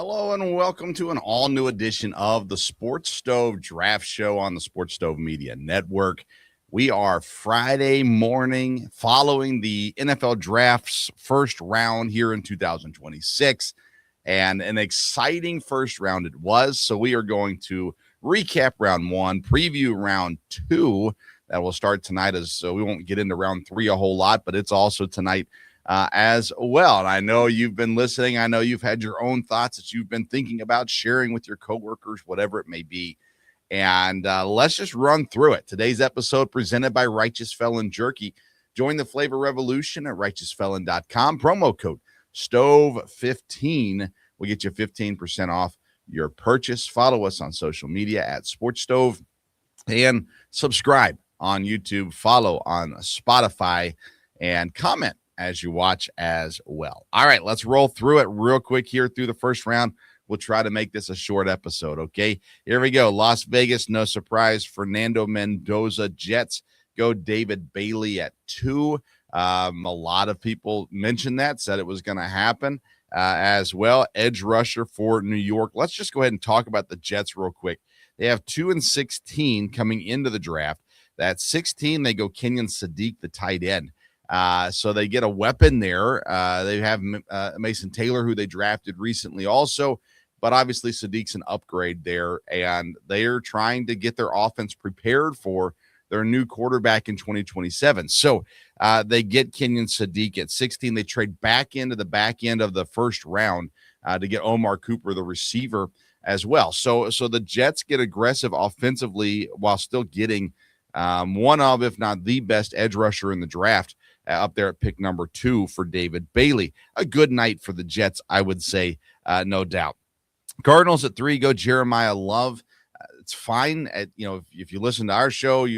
Hello and welcome to an all-new edition of the Sports Stove Draft Show on the Sports Stove Media Network. We are Friday morning following the NFL Draft's first round here in 2026, and an exciting first round it was. So we are going to recap round one, preview round two. That will start tonight, so we won't get into round three a whole lot, but it's also tonight as well. And I know you've been listening. I know you've had your own thoughts that you've been thinking about sharing with your coworkers, whatever it may be. And let's just run through it. Today's episode presented by Righteous Felon Jerky. Join the flavor revolution at righteousfelon.com. Promo code STOVE15 will get you 15% off your purchase. Follow us on social media at Sports Stove and subscribe on YouTube. Follow on Spotify and comment as you watch as well. All right, let's roll through it real quick here through the first round. We'll try to make this a short episode, okay? Here we go. Las Vegas, no surprise. Fernando Mendoza. Jets go David Bailey at 2. A lot of people mentioned that, said it was going to happen as well. Edge rusher for New York. Let's just go ahead and talk about the Jets real quick. They have 2 and 16 coming into the draft. At 16, they go Kenyon Sadiq, the tight end. So they get a weapon there. They have Mason Taylor, who they drafted recently also, but obviously Sadiq's an upgrade there, and they're trying to get their offense prepared for their new quarterback in 2027. So they get Kenyon Sadiq at 16. They trade back into the back end of the first round to get Omar Cooper, the receiver, as well. So the Jets get aggressive offensively while still getting one of, if not the best edge rusher in the draft, up there at pick number 2 for David Bailey. A good night for the Jets, I would say, no doubt. Cardinals at 3 go Jeremiah Love. It's fine. If you listen to our show,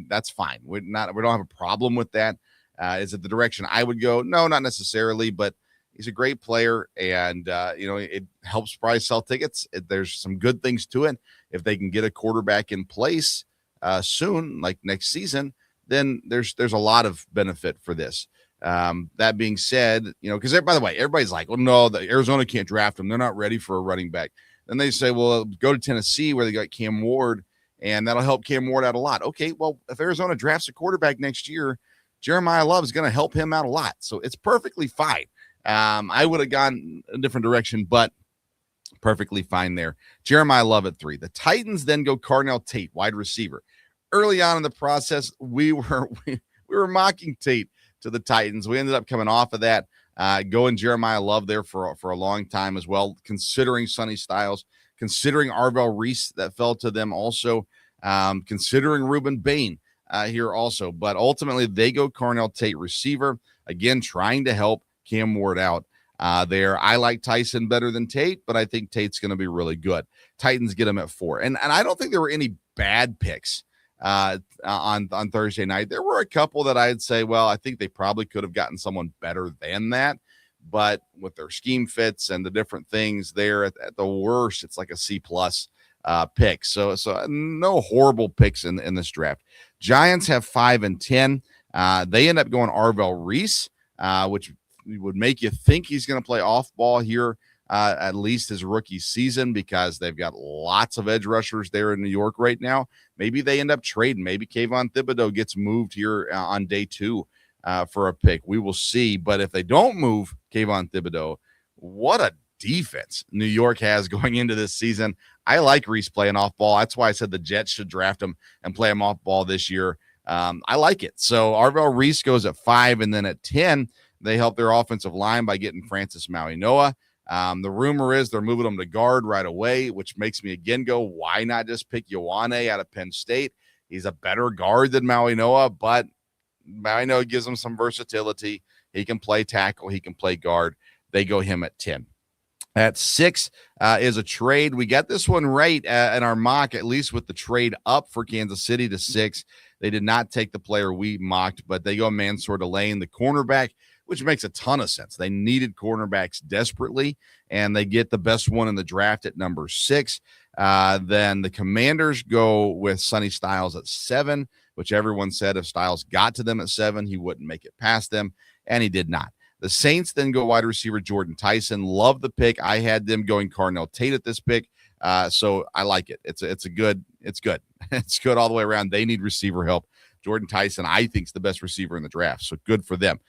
that's fine. We don't have a problem with that. Is it the direction I would go? No, not necessarily, but he's a great player, and it helps probably sell tickets. There's some good things to it. If they can get a quarterback in place soon, like next season, then there's a lot of benefit for this. That being said, because by the way, everybody's like, well, no, the Arizona can't draft them. They're not ready for a running back. Then they say, well, go to Tennessee where they got Cam Ward, and that'll help Cam Ward out a lot. Okay, well, if Arizona drafts a quarterback next year, Jeremiah Love is going to help him out a lot. So it's perfectly fine. I would have gone a different direction, but perfectly fine there. Jeremiah Love at 3. The Titans then go Carnell Tate, wide receiver. Early on in the process, we were mocking Tate to the Titans. We ended up coming off of that, going Jeremiah Love there for a long time as well, considering Sonny Styles, considering Arvell Reese that fell to them also, considering Reuben Bain here also. But ultimately, they go Carnell Tate, receiver, again, trying to help Cam Ward out there. I like Tyson better than Tate, but I think Tate's going to be really good. Titans get him at 4. And I don't think there were any bad picks on Thursday night. There were a couple that I'd say, well, I think they probably could have gotten someone better than that, but with their scheme fits and the different things there, at the worst, it's like a C+ pick. So no horrible picks in this draft. Giants have 5 and 10. They end up going Arvell Reese, which would make you think he's going to play off ball here at least his rookie season, because they've got lots of edge rushers there in New York right now. Maybe they end up trading. Maybe Kayvon Thibodeau gets moved here on day 2 for a pick. We will see. But if they don't move Kayvon Thibodeau, what a defense New York has going into this season. I like Reese playing off ball. That's why I said the Jets should draft him and play him off ball this year. I like it. So Arvell Reese goes at 5, and then at 10, they help their offensive line by getting Francis Mauigoa. The rumor is they're moving him to guard right away, which makes me again go, why not just pick Ioane out of Penn State? He's a better guard than Mauigoa, but Mauigoa gives him some versatility. He can play tackle. He can play guard. They go him at 10. At 6 is a trade. We got this one right in our mock, at least with the trade up for Kansas City to 6. They did not take the player we mocked, but they go Mansour Delane, the cornerback, which makes a ton of sense. They needed cornerbacks desperately, and they get the best one in the draft at number 6. Then the Commanders go with Sonny Styles at 7, which everyone said if Styles got to them at 7, he wouldn't make it past them, and he did not. The Saints then go wide receiver Jordan Tyson. Love the pick. I had them going Carnell Tate at this pick. So I like it. It's good. It's good all the way around. They need receiver help. Jordan Tyson, I think, is the best receiver in the draft. So good for them.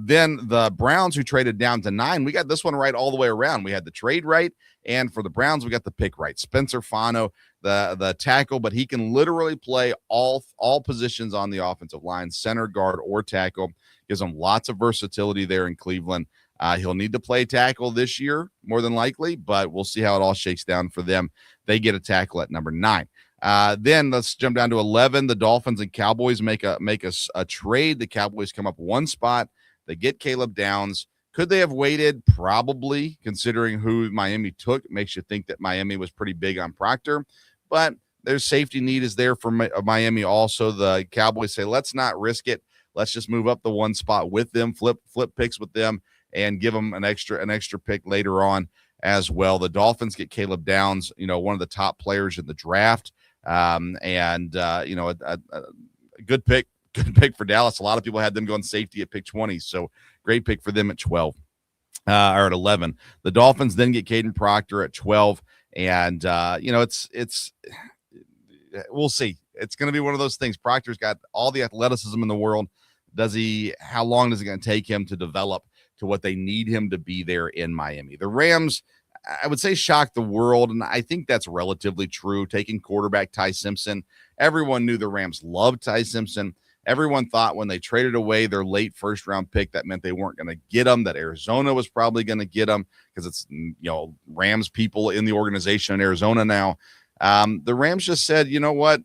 Then the Browns, who traded down to 9, we got this one right all the way around. We had the trade right, and for the Browns, we got the pick right. Spencer Fano, the tackle, but he can literally play all positions on the offensive line, center, guard, or tackle. Gives him lots of versatility there in Cleveland. He'll need to play tackle this year, more than likely, but we'll see how it all shakes down for them. They get a tackle at number 9. Then let's jump down to 11. The Dolphins and Cowboys make a trade. The Cowboys come up one spot. They get Caleb Downs. Could they have waited? Probably, considering who Miami took. It makes you think that Miami was pretty big on Proctor. But their safety need is there for Miami also. The Cowboys say, let's not risk it. Let's just move up the one spot with them, flip picks with them, and give them an extra pick later on as well. The Dolphins get Caleb Downs, one of the top players in the draft. A good pick. Good pick for Dallas. A lot of people had them going safety at pick 20, so great pick for them at 12 or at 11. The Dolphins then get Caden Proctor at 12, and it's we'll see. It's going to be one of those things. Proctor's got all the athleticism in the world. How long is it going to take him to develop to what they need him to be there in Miami? The Rams, I would say, shocked the world, and I think that's relatively true. Taking quarterback Ty Simpson, everyone knew the Rams loved Ty Simpson. Everyone thought when they traded away their late first-round pick, that meant they weren't going to get him, that Arizona was probably going to get him because it's, Rams people in the organization in Arizona now. The Rams just said, you know what?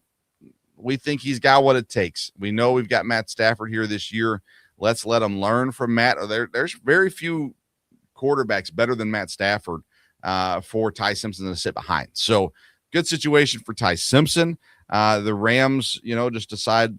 We think he's got what it takes. We know we've got Matt Stafford here this year. Let's let him learn from Matt. There's very few quarterbacks better than Matt Stafford for Ty Simpson to sit behind. So good situation for Ty Simpson. The Rams, just decide,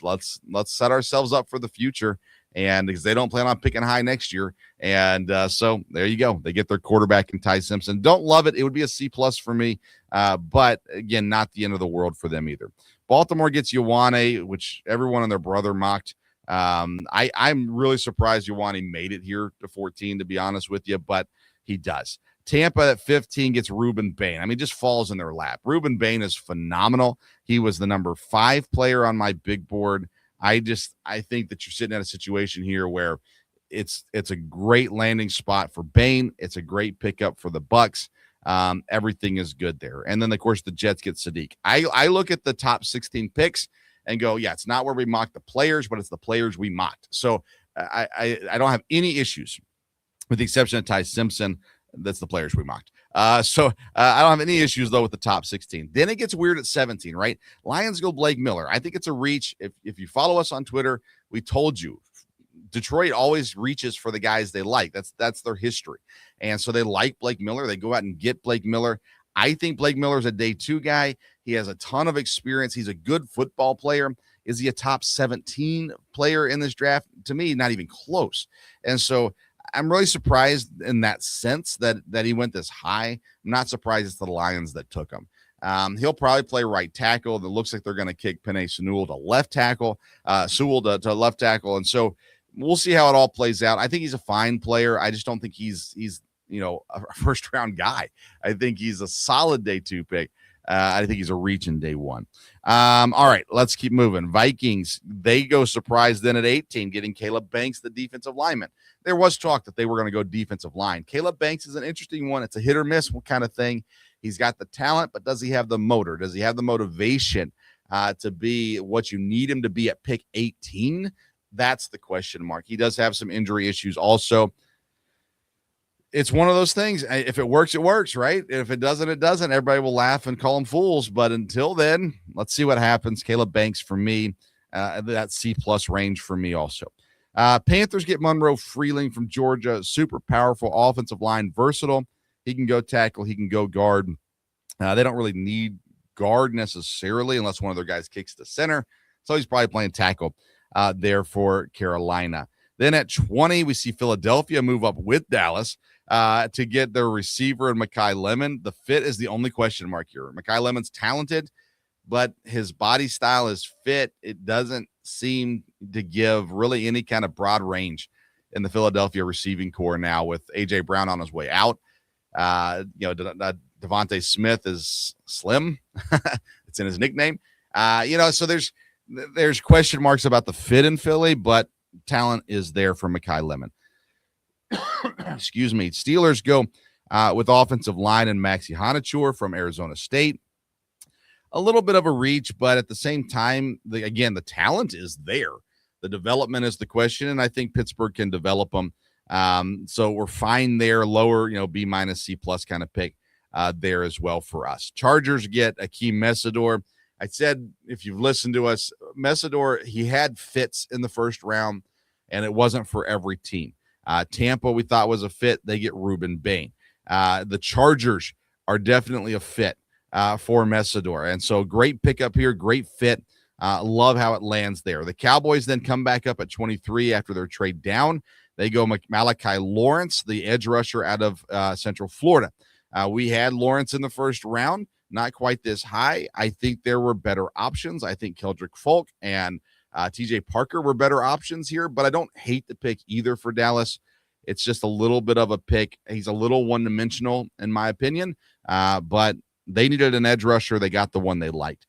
let's set ourselves up for the future, and because they don't plan on picking high next year. And so there you go. They get their quarterback in Ty Simpson. Don't love it. It would be a C+ for me. But again, not the end of the world for them either. Baltimore gets Ioane, which everyone and their brother mocked. I'm really surprised Ioane made it here to 14, to be honest with you, but he does. Tampa at 15 gets Ruben Bain. I mean, just falls in their lap. Ruben Bain is phenomenal. He was the number 5 player on my big board. I think that you're sitting at a situation here where it's a great landing spot for Bain. It's a great pickup for the Bucks. Everything is good there. And then, of course, the Jets get Sadiq. I look at the top 16 picks and go, yeah, it's not where we mocked the players, but it's the players we mocked. So I don't have any issues, with the exception of Ty Simpson. That's the players we mocked. I don't have any issues, though, with the top 16. Then it gets weird at 17, right? Lions go Blake Miller. I think it's a reach. If you follow us on Twitter, we told you Detroit always reaches for the guys they like. That's their history. And so they like Blake Miller. They go out and get Blake Miller. I think Blake Miller's a day 2 guy. He has a ton of experience. He's a good football player. Is he a top 17 player in this draft? To me, not even close. And so I'm really surprised in that sense that he went this high. I'm not surprised it's the Lions that took him. He'll probably play right tackle. It looks like they're going to kick Penei Sewell to left tackle, Sewell to left tackle. And so we'll see how it all plays out. I think he's a fine player. I just don't think he's a first round guy. I think he's a solid day 2 pick. I think he's a reach in day 1. All right, let's keep moving. Vikings, they go surprise then at 18, getting Caleb Banks, the defensive lineman. There was talk that they were going to go defensive line. Caleb Banks is an interesting one. It's a hit or miss kind of thing. He's got the talent, but does he have the motor? Does he have the motivation to be what you need him to be at pick 18? That's the question mark. He does have some injury issues also. It's one of those things. If it works, it works, right? If it doesn't, it doesn't. Everybody will laugh and call them fools. But until then, let's see what happens. Caleb Banks for me, that C+ range for me also. Panthers get Monroe Freeling from Georgia. Super powerful offensive line, versatile. He can go tackle. He can go guard. They don't really need guard necessarily unless one of their guys kicks to center. So he's probably playing tackle there for Carolina. Then at 20, we see Philadelphia move up with Dallas to get their receiver and Mekhi Lemon. The fit is the only question mark here. Mekhi Lemon's talented, but his body style is fit. It doesn't seem to give really any kind of broad range. in the Philadelphia receiving core now with A.J. Brown on his way out. Devontae Smith is slim. It's in his nickname. So there's question marks about the fit in Philly, but talent is there for Mekhi Lemon. Excuse me. Steelers go with offensive line and Maxi Hanachur from Arizona State. A little bit of a reach, but at the same time, the talent is there. The development is the question, and I think Pittsburgh can develop them. So we're fine there. Lower, B minus C plus kind of pick there as well for us. Chargers get Akeem Mesidor. I said, if you've listened to us, Mesidor, he had fits in the first round, and it wasn't for every team. Tampa, we thought was a fit. They get Ruben Bain. The Chargers are definitely a fit for Mesidor. And so great pickup here, great fit. Love how it lands there. The Cowboys then come back up at 23 after their trade down. They go Malachi Lawrence, the edge rusher out of Central Florida. We had Lawrence in the first round, not quite this high. I think there were better options. I think Keldrick Folk and TJ Parker were better options here, but I don't hate the pick either for Dallas. It's just a little bit of a pick. He's a little one-dimensional, in my opinion, but they needed an edge rusher. They got the one they liked.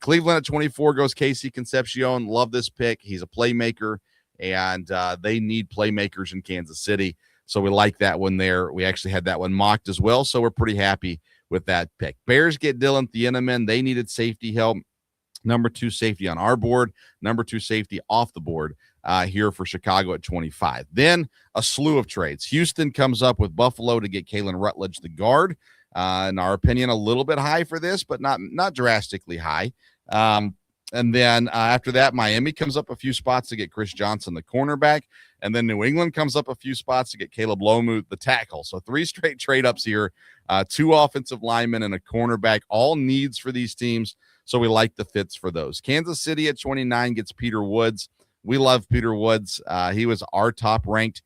Cleveland at 24 goes Casey Concepcion. Love this pick. He's a playmaker, and they need playmakers in Kansas City. So we like that one there. We actually had that one mocked as well, so we're pretty happy with that pick. Bears get Dylan Thieneman. They needed safety help. Number 2 safety on our board. Number 2 safety off the board here for Chicago at 25. Then a slew of trades. Houston comes up with Buffalo to get Kalen Rutledge, the guard. In our opinion, a little bit high for this, but not drastically high. And then after that, Miami comes up a few spots to get Chris Johnson, the cornerback. And then New England comes up a few spots to get Caleb Lomu, the tackle. So 3 straight trade-ups here, 2 offensive linemen and a cornerback, all needs for these teams. So we like the fits for those. Kansas City at 29 gets Peter Woods. We love Peter Woods. He was our top-ranked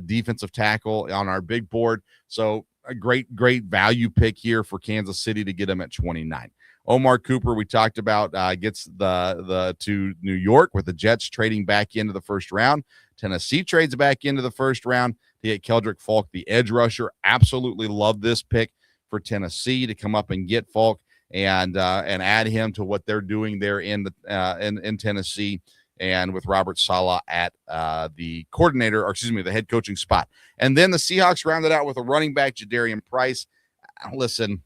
defensive tackle on our big board. So a great value pick here for Kansas City to get him at 29. Omar Cooper, we talked about, gets the to New York with the Jets trading back into the first round. Tennessee trades back into the first round to get Keldrick Folk, the edge rusher. Absolutely love this pick for Tennessee to come up and get Folk and add him to what they're doing there in Tennessee, and with Robert Saleh at the head coaching spot. And then the Seahawks rounded out with a running back, Jadarian Price. Listen,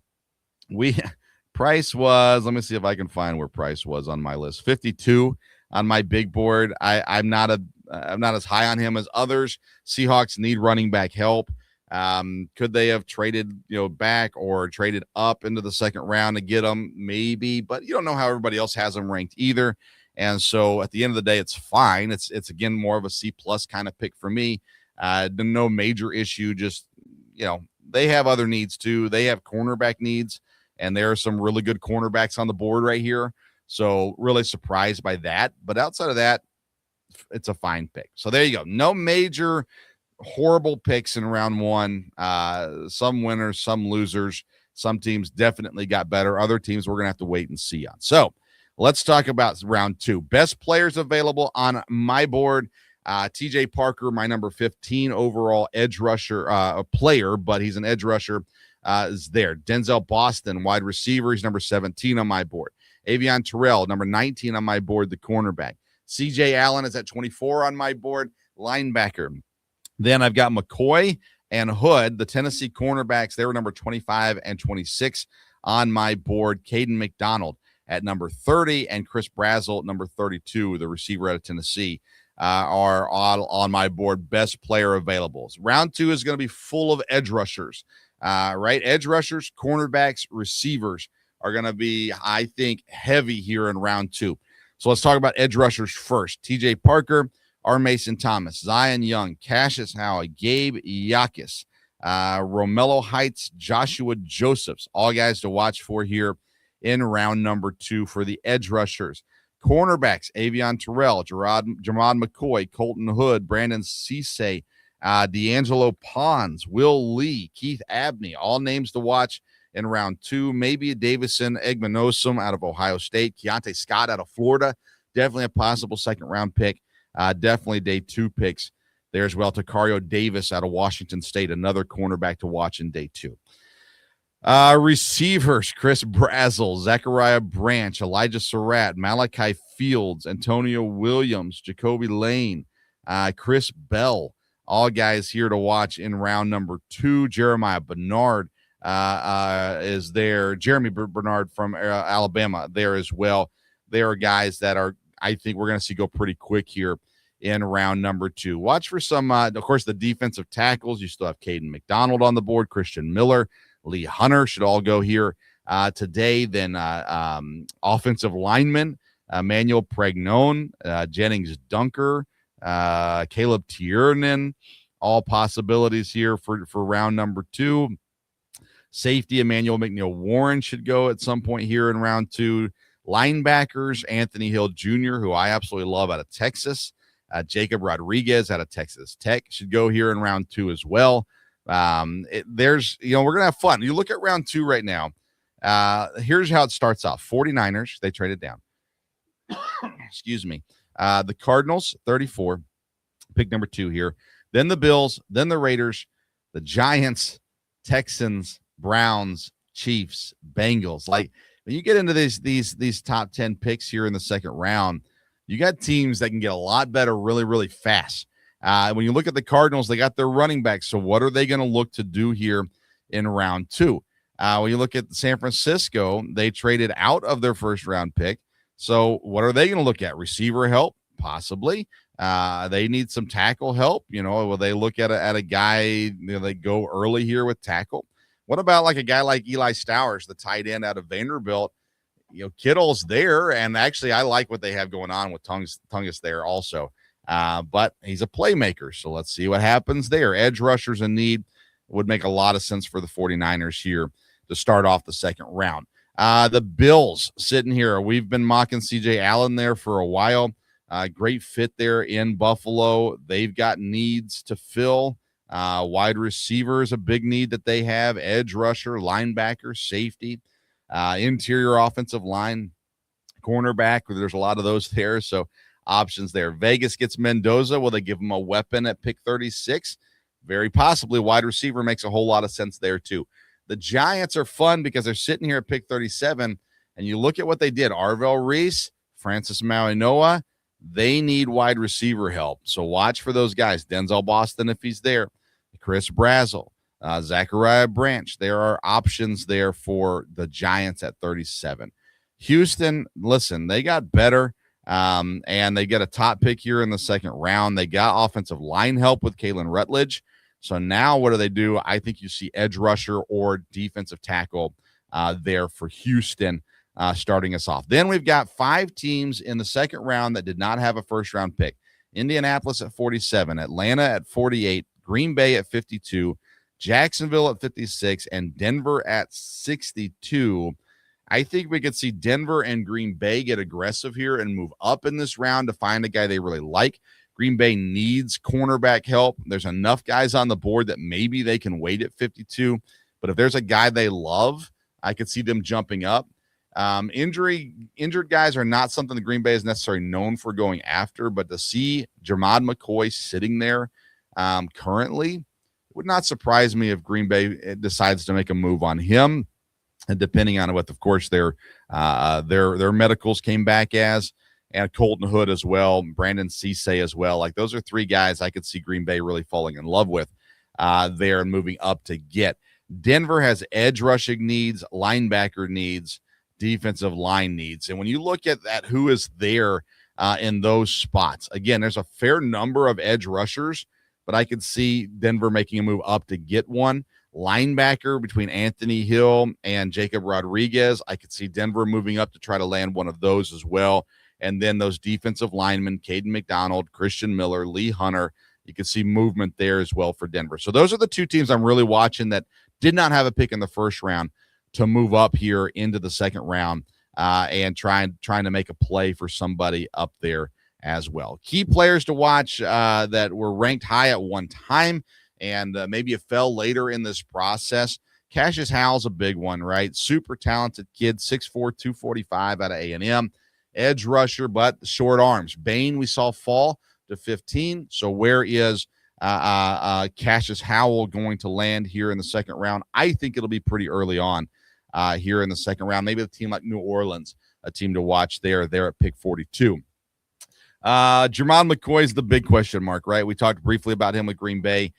Price was, let me see if I can find where Price was on my list. 52 on my big board. I'm not as high on him as others. Seahawks need running back help. Could they have traded, back or traded up into the second round to get him? Maybe, but you don't know how everybody else has him ranked either. And so at the end of the day, it's fine. It's again more of a C plus kind of pick for me. No major issue. Just, they have other needs too. They have cornerback needs, and there are some really good cornerbacks on the board right here. So really surprised by that. But outside of that, it's a fine pick. So there you go. No major horrible picks in round 1. Some winners, some losers. Some teams definitely got better. Other teams we're going to have to wait and see on. So let's talk about round 2. Best players available on my board. TJ Parker, my number 15 overall edge rusher, a player, but he's an edge rusher, is there. Denzel Boston, wide receiver, he's number 17 on my board. Avion Terrell, number 19 on my board, the cornerback. CJ Allen is at 24 on my board, linebacker. Then I've got McCoy and Hood, the Tennessee cornerbacks. They were number 25 and 26 on my board. Caden McDonald at number 30 and Chris Brazzell at number 32, the receiver out of Tennessee, are all on my board. Best player available. Round 2 is going to be full of edge rushers, right? Edge rushers, cornerbacks, receivers are going to be, I think, heavy here in round 2. So let's talk about edge rushers first. TJ Parker, R. Mason Thomas, Zion Young, Cassius Howe, Gabe Yakis, Romello Heights, Joshua Josephs, all guys to watch for here in round number 2 for the edge rushers. Cornerbacks, Avion Terrell, Jamad McCoy, Colton Hood, Brandon Cisse, D'Angelo Pons, Will Lee, Keith Abney, all names to watch in round 2. Maybe a Davison Egmanosum out of Ohio State, Keontae Scott out of Florida, definitely a possible second round pick. Definitely day 2 picks there as well. Takario Davis out of Washington State, another cornerback to watch in day 2. Receivers, Chris Brazzell, Zachariah Branch, Elijah Surratt, Malachi Fields, Antonio Williams, Jacoby Lane, Chris Bell, all guys here to watch in round number 2. Jeremiah Bernard is there. Jeremy Bernard from Alabama there as well. There are guys that I think we're going to see go pretty quick here in round number 2. Watch for some, of course, the defensive tackles. You still have Caden McDonald on the board, Christian Miller, Lee Hunter should all go here today. Then offensive linemen, Emmanuel Pregnon, Jennings Dunker, Caleb Tiernan, all possibilities here for round number 2. Safety, Emmanuel McNeil Warren should go at some point here in round 2. Linebackers, Anthony Hill Jr., who I absolutely love out of Texas. Jacob Rodriguez out of Texas Tech should go here in round 2 as well. There's, we're going to have fun. You look at round 2 right now. Here's how it starts off. 49ers, they traded down. Excuse me. The Cardinals, 34, pick number 2 here. Then the Bills, then the Raiders, the Giants, Texans, Browns, Chiefs, Bengals. Like, when you get into these top 10 picks here in the second round, you got teams that can get a lot better really, really fast. When you look at the Cardinals, they got their running back. So what are they going to look to do here in round 2? When you look at San Francisco, they traded out of their first round pick. So what are they going to look at? Receiver help? Possibly. They need some tackle help. Will they look at a guy, they go early here with tackle? What about like a guy like Eli Stowers, the tight end out of Vanderbilt? Kittle's there, and actually I like what they have going on with Tungus there also. But he's a playmaker, so let's see what happens there. Edge rushers in need would make a lot of sense for the 49ers here to start off the second round. The Bills sitting here. We've been mocking C.J. Allen there for a while. Great fit there in Buffalo. They've got needs to fill. Wide receiver is a big need that they have. Edge rusher, linebacker, safety, interior offensive line, cornerback. There's a lot of those there, so options there. Vegas gets Mendoza. Will they give him a weapon at pick 36? Very possibly. Wide receiver makes a whole lot of sense there too. The Giants are fun because they're sitting here at pick 37, and you look at what they did. Arvell Reese, Francis Mauigoa, they need wide receiver help. So watch for those guys. Denzel Boston, if he's there. Chris Brazzell, Zachariah Branch. There are options there for the Giants at 37. Houston, listen, they got better, and they get a top pick here in the second round. They got offensive line help with Kalen Rutledge. So now what do they do? I think you see edge rusher or defensive tackle there for Houston starting us off. Then we've got 5 teams in the second round that did not have a first-round pick. Indianapolis at 47, Atlanta at 48, Green Bay at 52, Jacksonville at 56, and Denver at 62. I think we could see Denver and Green Bay get aggressive here and move up in this round to find a guy they really like. Green Bay needs cornerback help. There's enough guys on the board that maybe they can wait at 52. But if there's a guy they love, I could see them jumping up. Injured guys are not something the Green Bay is necessarily known for going after, but to see Jermod McCoy sitting there currently would not surprise me if Green Bay decides to make a move on him, and depending on what, of course, their medicals came back as, and Colton Hood as well, Brandon Cisse as well. Like, those are 3 guys I could see Green Bay really falling in love with there and moving up to get. Denver has edge rushing needs, linebacker needs, defensive line needs. And when you look at that, who is there in those spots, again, there's a fair number of edge rushers, but I could see Denver making a move up to get one. Linebacker between Anthony Hill and Jacob Rodriguez, I could see Denver moving up to try to land one of those as well. And then those defensive linemen, Caden McDonald, Christian Miller, Lee Hunter, you can see movement there as well for Denver. So those are the 2 teams I'm really watching that did not have a pick in the first round to move up here into the second round and trying to make a play for somebody up there as well. Key players to watch that were ranked high at one time and maybe it fell later in this process. Cassius Howell's a big one, right? Super talented kid, 6'4", 245 out of A&M. Edge rusher, but short arms. Bain we saw fall to 15. So where is Cassius Howell going to land here in the second round? I think it'll be pretty early on here in the second round. Maybe a team like New Orleans, a team to watch there at pick 42. Jermon McCoy is the big question mark, right? We talked briefly about him with Green Bay.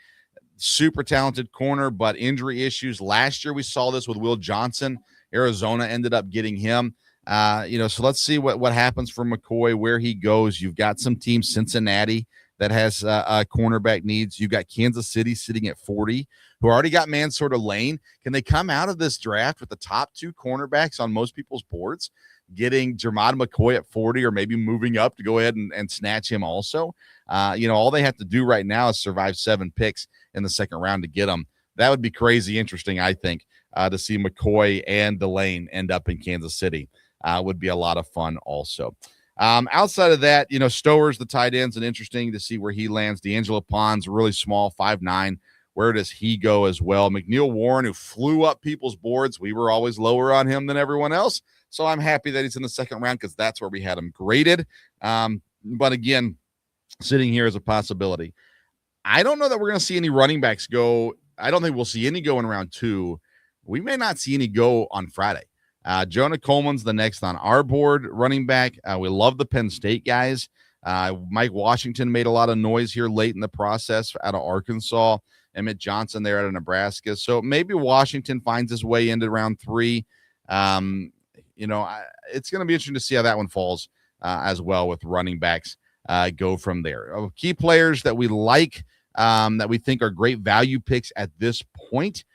Super talented corner, but injury issues. Last year we saw this with Will Johnson. Arizona ended up getting him. So let's see what happens for McCoy, where he goes. You've got some teams, Cincinnati, that has cornerback needs. You've got Kansas City sitting at 40, who already got Mansour Lane. Can they come out of this draft with the top 2 cornerbacks on most people's boards, getting Jermon McCoy at 40, or maybe moving up to go ahead and snatch him also? All they have to do right now is survive 7 picks in the second round to get them. That would be crazy interesting, I think, to see McCoy and Delane end up in Kansas City. Would be a lot of fun also. Outside of that, Stowers, the tight ends, and interesting to see where he lands. D'Angelo Pons, really small, 5'9". Where does he go as well? McNeil Warren, who flew up people's boards. We were always lower on him than everyone else. So I'm happy that he's in the second round because that's where we had him graded. But again, sitting here as a possibility. I don't know that we're going to see any running backs go. I don't think we'll see any go in round 2. We may not see any go on Friday. Jonah Coleman's the next on our board running back. We love the Penn State guys. Mike Washington made a lot of noise here late in the process out of Arkansas. Emmett Johnson there out of Nebraska. So maybe Washington finds his way into round 3. It's going to be interesting to see how that one falls as well with running backs go from there. Key players that we like, that we think are great value picks at this point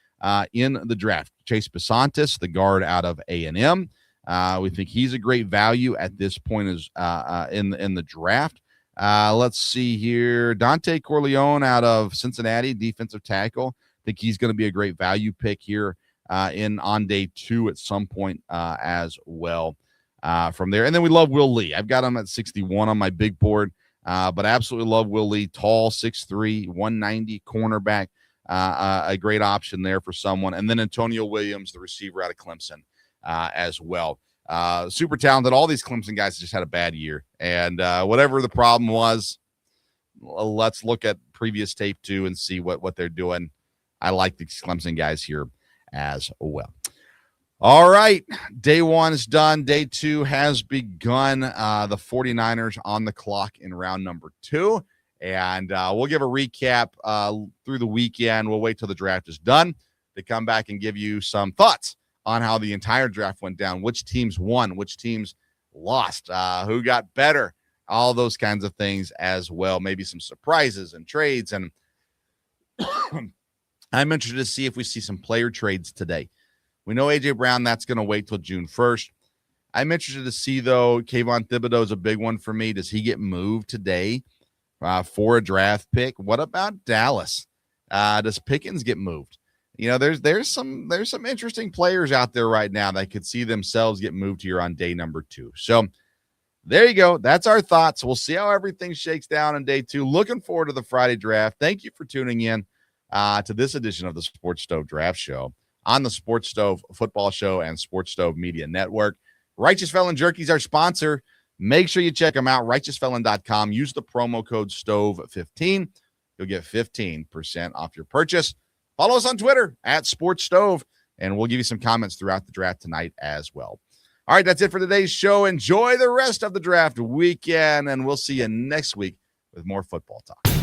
in the draft. Chase Besantis, the guard out of A&M. We think he's a great value at this point as in the draft. Let's see here. Dante Corleone out of Cincinnati, defensive tackle. I think he's going to be a great value pick here on day 2 at some point as well from there. And then we love Will Lee. I've got him at 61 on my big board, but absolutely love Will Lee. Tall, 6'3", 190 cornerback. A great option there for someone. And then Antonio Williams, the receiver out of Clemson as well. Super talented. All these Clemson guys just had a bad year. And whatever the problem was, let's look at previous tape too and see what they're doing. I like these Clemson guys here as well. All right. Day 1 is done. Day 2 has begun. The 49ers on the clock in round number 2. And we'll give a recap through the weekend. We'll wait till the draft is done to come back and give you some thoughts on how the entire draft went down, which teams won, which teams lost, who got better, all those kinds of things as well. Maybe some surprises and trades. And I'm interested to see if we see some player trades today. We know A.J. Brown, that's going to wait till June 1st. I'm interested to see, though, Kayvon Thibodeau is a big one for me. Does he get moved today for a draft pick? What about Dallas? Does Pickens get moved? There's some interesting players out there right now that could see themselves get moved here on day number 2. So there you go. That's our thoughts. We'll see how everything shakes down on day 2. Looking forward to the Friday draft. Thank you for tuning in to this edition of the Sports Stove Draft Show on the Sports Stove Football Show and Sports Stove Media Network. Righteous Felon Jerky is our sponsor. Make sure you check them out, righteousfelon.com. Use the promo code STOVE15. You'll get 15% off your purchase. Follow us on Twitter at Sports Stove, and we'll give you some comments throughout the draft tonight as well. All right, that's it for today's show. Enjoy the rest of the draft weekend, and we'll see you next week with more football talk.